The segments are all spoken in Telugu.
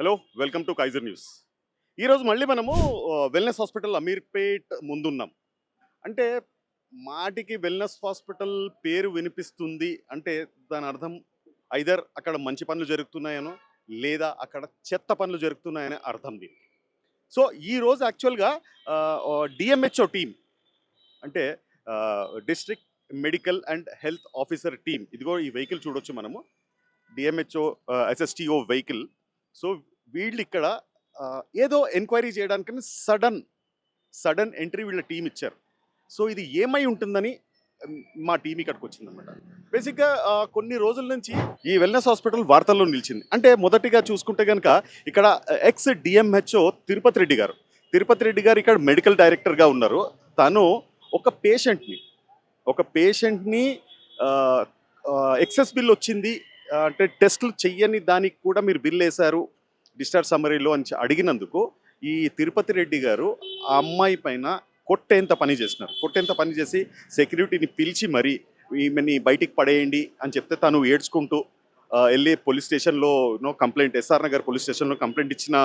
Hello welcome to Kaiser News. ఈరోజు మళ్ళీ మనము వెల్నెస్ హాస్పిటల్ అమీర్పేట్ ముందున్నాం. అంటే మాటికి వెల్నెస్ హాస్పిటల్ పేరు వినిపిస్తుంది అంటే దాని అర్థం ఐదర్ అక్కడ మంచి పనులు జరుగుతున్నాయనో లేదా అక్కడ చెత్త పనులు జరుగుతున్నాయనే అర్థం దీనికి. సో ఈరోజు యాక్చువల్గా డిఎంహెచ్ఓ టీం అంటే district medical and health officer team, ఇదిగో ఈ వెహికల్ చూడొచ్చు మనము, డిఎంహెచ్ఓ ఎస్ఎస్టిఓ వెహికల్. సో వీళ్ళు ఇక్కడ ఏదో ఎంక్వైరీ చేయడానికని సడన్ ఎంట్రీ వీళ్ళ టీం ఇచ్చారు. సో ఇది ఏమై ఉంటుందని మా టీం ఇక్కడికి వచ్చిందనమాట. బేసిక్గా కొన్ని రోజుల నుంచి ఈ వెల్నెస్ హాస్పిటల్ వార్తల్లో నిలిచింది. అంటే మొదటిగా చూసుకుంటే కనుక ఇక్కడ ఎక్స్ డిఎంహెచ్ఓ తిరుపతి రెడ్డి గారు ఇక్కడ మెడికల్ డైరెక్టర్గా ఉన్నారు. తను ఒక పేషెంట్ని ఎక్సెస్ బిల్ వచ్చింది, అంటే టెస్టులు చెయ్యని దానికి కూడా మీరు బిల్ వేశారు డిశ్చార్జ్ సమ్మరీలో అని అడిగినందుకు ఈ తిరుపతి రెడ్డి గారు ఆ అమ్మాయి పైన కొట్టేంత పని చేసి సెక్యూరిటీని పిలిచి మరీ ఈమెని బయటికి పడేయండి అని చెప్తే తను ఏడ్చుకుంటూ వెళ్ళి పోలీస్ స్టేషన్లో ఎస్ఆర్ నగర్ పోలీస్ స్టేషన్లో కంప్లైంట్ ఇచ్చిన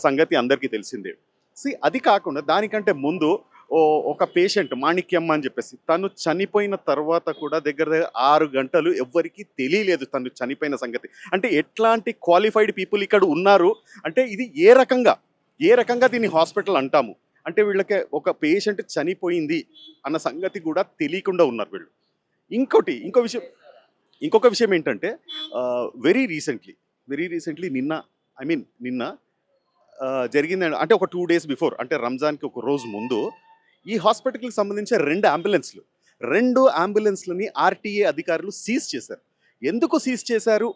సంగతి అందరికీ తెలిసిందే. అది కాకుండా దానికంటే ముందు ఒక పేషెంట్ మాణిక్యమ్మ అని చెప్పేసి తను చనిపోయిన తర్వాత కూడా దగ్గర 6 గంటలు ఎవ్వరికీ తెలియలేదు తను చనిపోయిన సంగతి. అంటే ఎట్లాంటి క్వాలిఫైడ్ పీపుల్ ఇక్కడ ఉన్నారు అంటే ఇది ఏ రకంగా దీన్ని హాస్పిటల్ అంటాము అంటే వీళ్ళకి ఒక పేషెంట్ చనిపోయింది అన్న సంగతి కూడా తెలియకుండా ఉన్నారు వీళ్ళు. ఇంకొక విషయం ఏంటంటే వెరీ రీసెంట్లీ నిన్న జరిగింది. అంటే ఒక 2 days బిఫోర్, అంటే రంజాన్కి ఒక రోజు ముందు ఈ హాస్పిటల్కి సంబంధించిన 2 అంబులెన్స్లని ఆర్టీఏ అధికారులు సీజ్ చేశారు. ఎందుకు సీజ్ చేశారు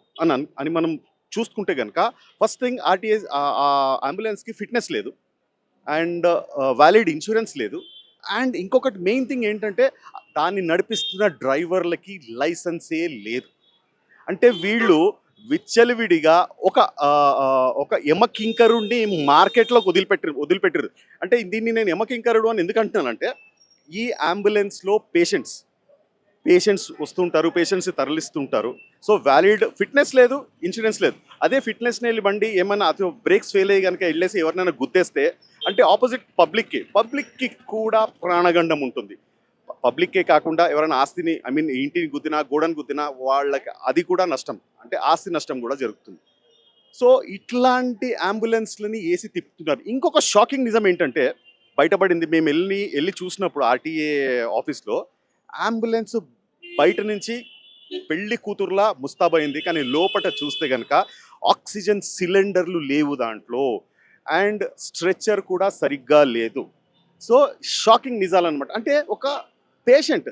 అని మనం చూసుకుంటే కనుక ఫస్ట్ థింగ్, ఆర్టీఏ అంబులెన్స్కి ఫిట్నెస్ లేదు అండ్ వ్యాలిడ్ ఇన్సూరెన్స్ లేదు. అండ్ ఇంకొకటి మెయిన్ థింగ్ ఏంటంటే దాన్ని నడిపిస్తున్న డ్రైవర్లకి లైసెన్సే లేదు. అంటే వీళ్ళు విచ్చలవిడిగా ఒక యమకింకరుడిని మార్కెట్లోకి వదిలిపెట్టారు. అంటే దీన్ని నేను యమకింకరుడు అని ఎందుకు అంటున్నానంటే ఈ అంబులెన్స్లో పేషెంట్స్ వస్తుంటారు, పేషెంట్స్ తరలిస్తుంటారు. సో వ్యాలిడ్ ఫిట్నెస్ లేదు, ఇన్సూరెన్స్ లేదు. అదే ఫిట్నెస్ వెళ్ళి బండి ఏమైనా బ్రేక్స్ ఫెయిల్ అయ్యి కనుక వెళ్ళేసి ఎవరినైనా గుద్దేస్తే అంటే ఆపోజిట్ పబ్లిక్కి కూడా ప్రాణగండం ఉంటుంది. పబ్లిక్కే కాకుండా ఎవరైనా ఆస్తిని ఇంటిని గుద్దినా, గోడను గుద్దినా వాళ్ళకి అది కూడా నష్టం, అంటే ఆస్తి నష్టం కూడా జరుగుతుంది. సో ఇట్లాంటి అంబులెన్స్లని వేసి తిప్పుతున్నారు. ఇంకొక షాకింగ్ నిజం ఏంటంటే బయటపడింది, మేము వెళ్ళి చూసినప్పుడు ఆర్టీఏ ఆఫీస్లో అంబులెన్స్ బయట నుంచి పెళ్లి కూతురులా ముస్తాబైంది, కానీ లోపల చూస్తే కనుక ఆక్సిజన్ సిలిండర్లు లేవు దాంట్లో అండ్ స్ట్రెచ్చర్ కూడా సరిగ్గా లేదు. సో షాకింగ్ నిజాలన్నమాట. అంటే ఒక పేషెంట్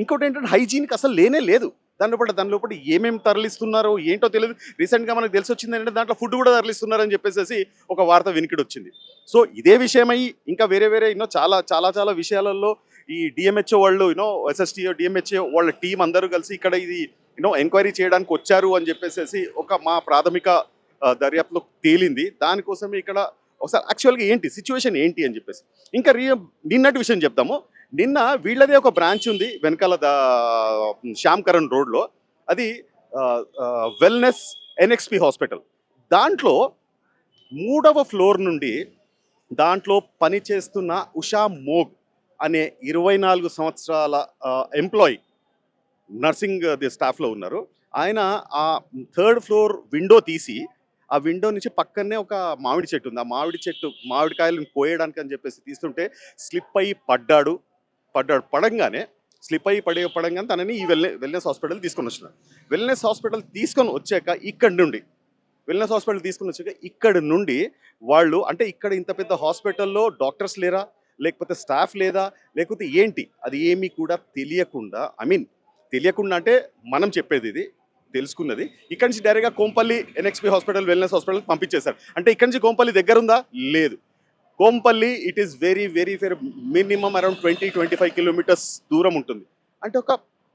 ఇంకోటి ఏంటంటే హైజీన్కి అసలు లేనే లేదు. దాని లోపల ఏమేమి తరలిస్తున్నారో ఏంటో తెలియదు. రీసెంట్గా మనకు తెలిసి వచ్చింది ఏంటంటే దాంట్లో ఫుడ్ కూడా తరలిస్తున్నారని చెప్పేసి ఒక వార్త వినికిడి వచ్చింది. సో ఇదే విషయమై ఇంకా వేరే చాలా విషయాలలో ఈ డిఎంహెచ్ఓ వాళ్ళు ఎస్ఎస్టీఓ డిఎంహెచ్ఓ వాళ్ళ టీం అందరూ కలిసి ఇక్కడ ఇది ఎంక్వైరీ చేయడానికి వచ్చారు అని చెప్పేసి మా ప్రాథమిక దర్యాప్తులో తేలింది. దానికోసమే ఇక్కడ ఒకసారి యాక్చువల్గా సిచ్యువేషన్ ఏంటి అని చెప్పేసి ఇంకా నిన్నటి విషయం చెప్తాము. నిన్న వీళ్ళదే ఒక బ్రాంచ్ ఉంది వెనకాల శ్యామ్ కరణ్ రోడ్లో, అది వెల్నెస్ ఎన్ఎక్స్పి హాస్పిటల్. దాంట్లో 3వ ఫ్లోర్ నుండి దాంట్లో పనిచేస్తున్న ఉషా మోగ్ అనే 24 సంవత్సరాల ఎంప్లాయీ నర్సింగ్ స్టాఫ్లో ఉన్నారు. ఆయన ఆ 3rd ఫ్లోర్ విండో తీసి ఆ విండో నుంచి పక్కనే ఒక మామిడి చెట్టు ఉంది. ఆ మామిడికాయలను కోయడానికి అని చెప్పేసి తీస్తుంటే స్లిప్ అయ్యి పడ్డాడు. పడంగానే తనని ఈ వెల్నెస్ హాస్పిటల్ తీసుకొని వచ్చినారు. వెల్నెస్ హాస్పిటల్ తీసుకొని వచ్చాక ఇక్కడ నుండి వాళ్ళు అంటే ఇక్కడ ఇంత పెద్ద హాస్పిటల్లో డాక్టర్స్ లేరా, లేకపోతే స్టాఫ్ లేదా, లేకపోతే ఏంటి అది ఏమీ కూడా తెలియకుండా అంటే మనం చెప్పేది ఇది తెలుసుకున్నది ఇక్కడి నుంచి డైరెక్ట్గా కోంపల్లి ఎన్ఎక్స్పి హాస్పిటల్ వెల్నెస్ హాస్పిటల్ పంపించేశారు. అంటే ఇక్కడి నుంచి కోంపల్లి దగ్గర ఉందా? లేదు. Kompally it is very minimum around 20-25 kilometres దూరం ఉంటుంది. అంటే ఒక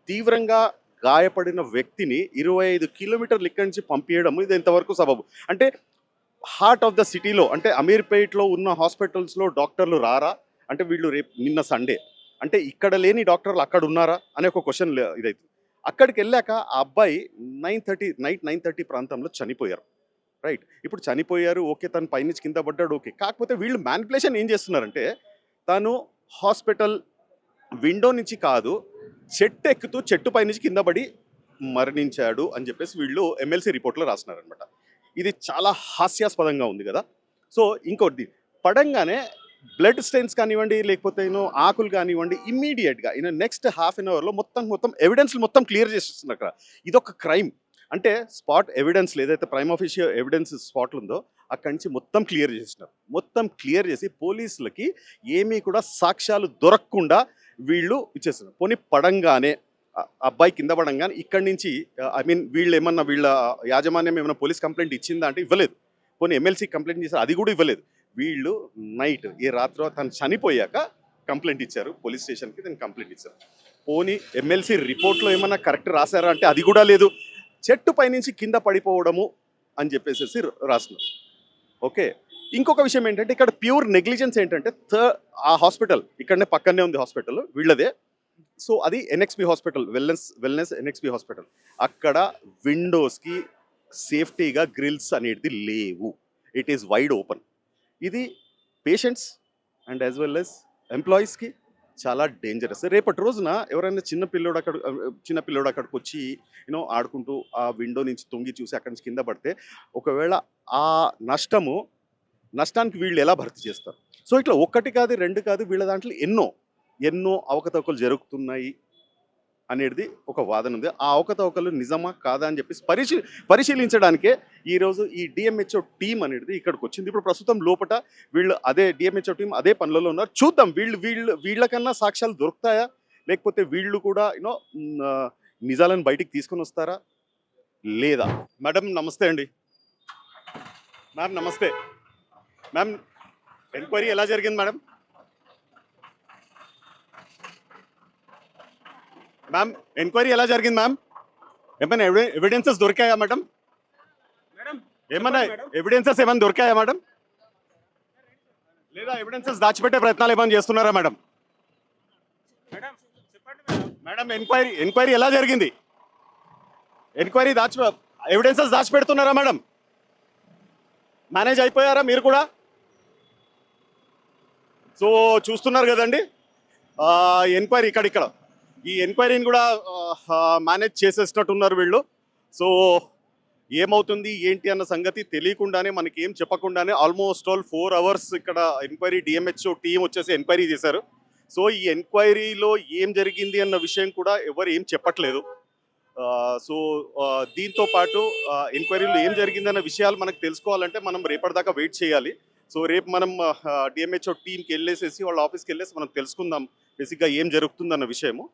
తీవ్రంగా గాయపడిన వ్యక్తిని 25 కిలోమీటర్లు ఇక్కడి నుంచి పంపించడం ఇది ఎంతవరకు సబబు? అంటే హార్ట్ ఆఫ్ ద సిటీలో అంటే అమీర్పేట్లో ఉన్న హాస్పిటల్స్లో డాక్టర్లు రారా? అంటే వీళ్ళు నిన్న సండే అంటే ఇక్కడ లేని డాక్టర్లు అక్కడ ఉన్నారా అనే ఒక క్వశ్చన్ ఇదైతుంది. అక్కడికి వెళ్ళాక ఆ అబ్బాయి నైట్ 9:30 ప్రాంతంలో చనిపోయారు. రైట్. ఇప్పుడు చనిపోయారు. ఓకే. తను పైనుంచి కింద పడ్డాడు. ఓకే. కాకపోతే వీళ్ళు మ్యానిపులేషన్ ఏం చేస్తున్నారంటే, తను హాస్పిటల్ విండో నుంచి కాదు, చెట్టు ఎక్కుతూ చెట్టు పైనుంచి కింద పడి మరణించాడు అని చెప్పేసి వీళ్ళు ఎమ్మెల్సీ రిపోర్ట్‌లో రాస్తున్నారనమాట. ఇది చాలా హాస్యాస్పదంగా ఉంది గదా! సో, ఇంకోటి పడంగానే బ్లడ్ స్టెయిన్స్ కానివ్వండి, లేకపోతే ఆకులు కానివ్వండి, ఇమ్మీడియేట్‌గా నెక్స్ట్ హాఫ్ ఎన్ అవర్‌లో మొత్తం ఎవిడెన్స్‌లు మొత్తం క్లియర్ చేసేస్తున్నారు అక్కడ. ఇదొక క్రైమ్. అంటే స్పాట్ ఎవిడెన్స్‌లు ఏదైతే ప్రైమ్ ఆఫీషియల్ ఎవిడెన్స్ స్పాట్లు ఉందో, అక్కడి నుంచి మొత్తం క్లియర్ చేసేసినారు. మొత్తం క్లియర్ చేసి పోలీసులకి ఏమీ కూడా సాక్ష్యాలు దొరకకుండా వీళ్ళు ఇచ్చేస్తున్నారు. పోనీ పడంగానే అబ్బాయి కింద పడంగానే ఇక్కడి నుంచి ఐ మీన్ వీళ్ళేమన్నా వీళ్ళ యాజమాన్యం ఏమైనా పోలీస్ కంప్లెయింట్ ఇచ్చిందా అంటే ఇవ్వలేదు. పోనీ ఎమ్మెల్సీ కంప్లెయింట్ చేశారు, అది కూడా ఇవ్వలేదు. వీళ్ళు నైట్ ఏ రాత్రో తను చనిపోయాక కంప్లెయింట్ ఇచ్చారు పోలీస్ స్టేషన్‌కి. దాన్ని కంప్లెయింట్ ఇచ్చారు. పోనీ ఎమ్మెల్సీ రిపోర్ట్‌లో ఏమన్నా కరెక్ట్ రాసారా అంటే అది కూడా లేదు. చెట్టు పైనుంచి కింద పడిపోవడము అని చెప్పేసేసి రాస్తున్నారు. ఓకే. ఇంకొక విషయం ఏంటంటే ఇక్కడ ప్యూర్ నెగ్లిజెన్స్ ఏంటంటే ఆ హాస్పిటల్ ఇక్కడనే పక్కనే ఉంది హాస్పిటల్ వీళ్ళదే. సో అది NXP hospital wellness NXP hospital. అక్కడ విండోస్‌కి సేఫ్టీగా గ్రిల్స్ అనేటిది లేవు. It is wide open. ఇది patients and as well as ఎంప్లాయీస్‌కి చాలా డేంజరస్. రేపటి రోజున ఎవరైనా చిన్న పిల్లోడు అక్కడికి వచ్చి ఆడుకుంటూ ఆ విండో నుంచి తొంగి చూసి అక్కడి నుంచి కింద పడితే ఒకవేళ ఆ నష్టానికి వీళ్ళు ఎలా భర్తీ చేస్తారు? సో ఇట్లా ఒకటి కాదు, రెండు కాదు, వీళ్ళ దాంట్లో ఎన్నో అవకతవకలు జరుగుతున్నాయి అనేది ఒక వాదన ఉంది. ఆ అవకతవకలు నిజమా కాదా అని చెప్పేసి పరిశీలించడానికే ఈరోజు ఈ డిఎంహెచ్ఓ టీం అనేది ఇక్కడికి వచ్చింది. ఇప్పుడు ప్రస్తుతం లోపట వీళ్ళు అదే డిఎంహెచ్ఓ టీం అదే పనులలో ఉన్నారు. చూద్దాం వీళ్ళకన్నా సాక్ష్యాలు దొరుకుతాయా? లేకపోతే వీళ్ళు కూడా నిజాలను బయటికి తీసుకొని వస్తారా లేదా? మేడం నమస్తే అండి. మ్యామ్ నమస్తే. మ్యామ్ ఎంక్వైరీ ఎలా జరిగింది మేడం? మ్యామ్ ఎంక్వైరీ ఎలా జరిగింది మ్యామ్? ఏమైనా ఎవిడెన్సెస్ దొరికాయా మేడం? ఏమైనా ఎవిడెన్సెస్ ఏమైనా దొరికాయా మేడం? లేదా ఎవిడెన్సెస్ దాచిపెట్టే ప్రయత్నాలు ఏమైనా చేస్తున్నారా మేడం? మేడం ఎంక్వైరీ ఎలా జరిగింది? ఎంక్వైరీ ఎవిడెన్సెస్ దాచిపెడుతున్నారా మేడం? మేనేజ్ అయిపోయారా మీరు కూడా? సో చూస్తున్నారు కదండి ఎంక్వైరీ ఇక్కడ ఈ ఎంక్వైరీని కూడా మేనేజ్ చేసేసినట్టున్నారు వీళ్ళు. సో ఏమవుతుంది ఏంటి అన్న సంగతి తెలియకుండానే మనకి ఏం చెప్పకుండానే ఆల్మోస్ట్ ఆల్ 4 అవర్స్ ఇక్కడ ఎంక్వైరీ డిఎంహెచ్ఓ టీం వచ్చేసి ఎంక్వైరీ చేశారు. సో ఈ ఎంక్వైరీలో ఏం జరిగింది అన్న విషయం కూడా ఎవరు ఏం చెప్పట్లేదు. సో దీంతో పాటు ఎంక్వైరీలో ఏం జరిగిందన్న విషయాలు మనకు తెలుసుకోవాలంటే మనం రేపటిదాకా వెయిట్ చేయాలి. సో రేపు మనం డిఎంహెచ్ఓ టీంకి వెళ్ళేసేసి వాళ్ళ ఆఫీస్కి వెళ్ళేసి మనం తెలుసుకుందాం బేసిక్గా ఏం జరుగుతుందన్న విషయము.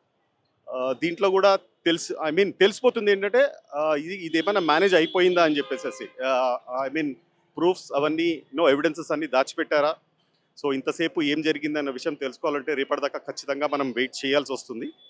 దీంట్లో కూడా తెలిసిపోతుంది ఏంటంటే ఇది ఏమైనా మేనేజ్ అయిపోయిందా అని చెప్పేసి ప్రూఫ్స్ అవన్నీ ఎవిడెన్సెస్ అన్నీ దాచిపెట్టారా? సో ఇంతసేపు ఏం జరిగిందన్న విషయం తెలుసుకోవాలంటే రేపటిదాకా ఖచ్చితంగా మనం వెయిట్ చేయాల్సి వస్తుంది.